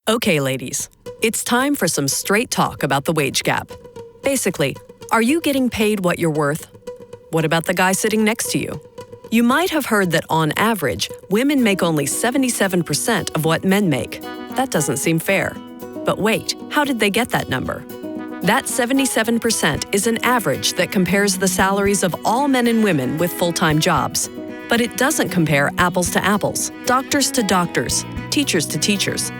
Okay, ladies, it's time for some straight talk about the wage gap. Basically, are you getting paid what you're worth? What about the guy sitting next to you? You might have heard that on average, women make only 77% of what men make. That doesn't seem fair. But wait, how did they get that number? That 77% is an average that compares the salaries of all men and women with full-time jobs. But it doesn't compare apples to apples, doctors to doctors, teachers to teachers.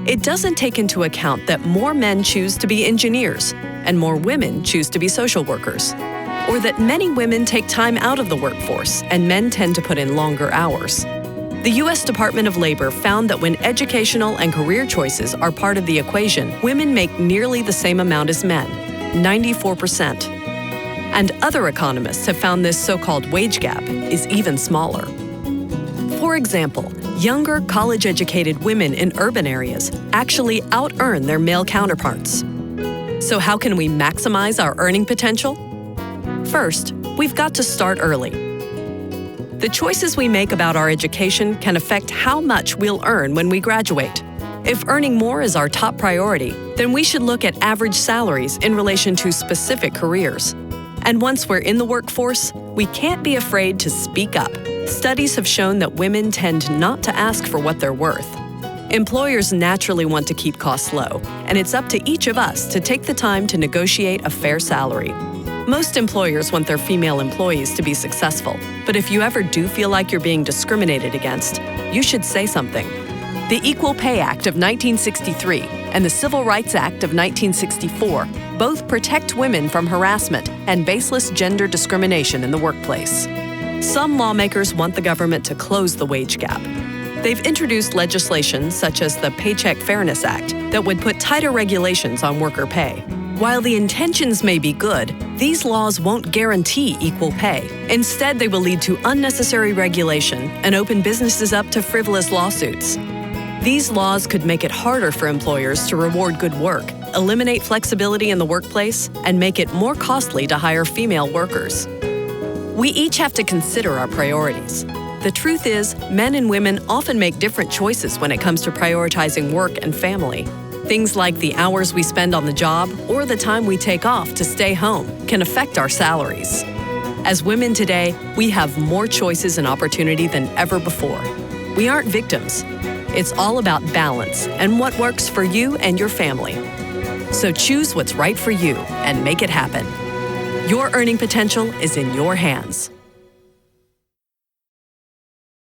It doesn't take into account that more men choose to be engineers and more women choose to be social workers, or that many women take time out of the workforce and men tend to put in longer hours. The U.S. Department of Labor found that when educational and career choices are part of the equation, women make nearly the same amount as men, 94%. And other economists have found this so-called wage gap is even smaller. For example, younger, college-educated women in urban areas actually out-earn their male counterparts. So how can we maximize our earning potential? First, we've got to start early. The choices we make about our education can affect how much we'll earn when we graduate. If earning more is our top priority, then we should look at average salaries in relation to specific careers. And once we're in the workforce, we can't be afraid to speak up. Studies have shown that women tend not to ask for what they're worth. Employers naturally want to keep costs low, and it's up to each of us to take the time to negotiate a fair salary. Most employers want their female employees to be successful, but if you ever do feel like you're being discriminated against, you should say something. The Equal Pay Act of 1963 and the Civil Rights Act of 1964 both protect women from harassment and baseless gender discrimination in the workplace. Some lawmakers want the government to close the wage gap. They've introduced legislation such as the Paycheck Fairness Act that would put tighter regulations on worker pay. While the intentions may be good, these laws won't guarantee equal pay. Instead, they will lead to unnecessary regulation and open businesses up to frivolous lawsuits. These laws could make it harder for employers to reward good work, eliminate flexibility in the workplace, and make it more costly to hire female workers. We each have to consider our priorities. The truth is, men and women often make different choices when it comes to prioritizing work and family. Things like the hours we spend on the job or the time we take off to stay home can affect our salaries. As women today, we have more choices and opportunity than ever before. We aren't victims. It's all about balance and what works for you and your family. So choose what's right for you and make it happen. Your earning potential is in your hands.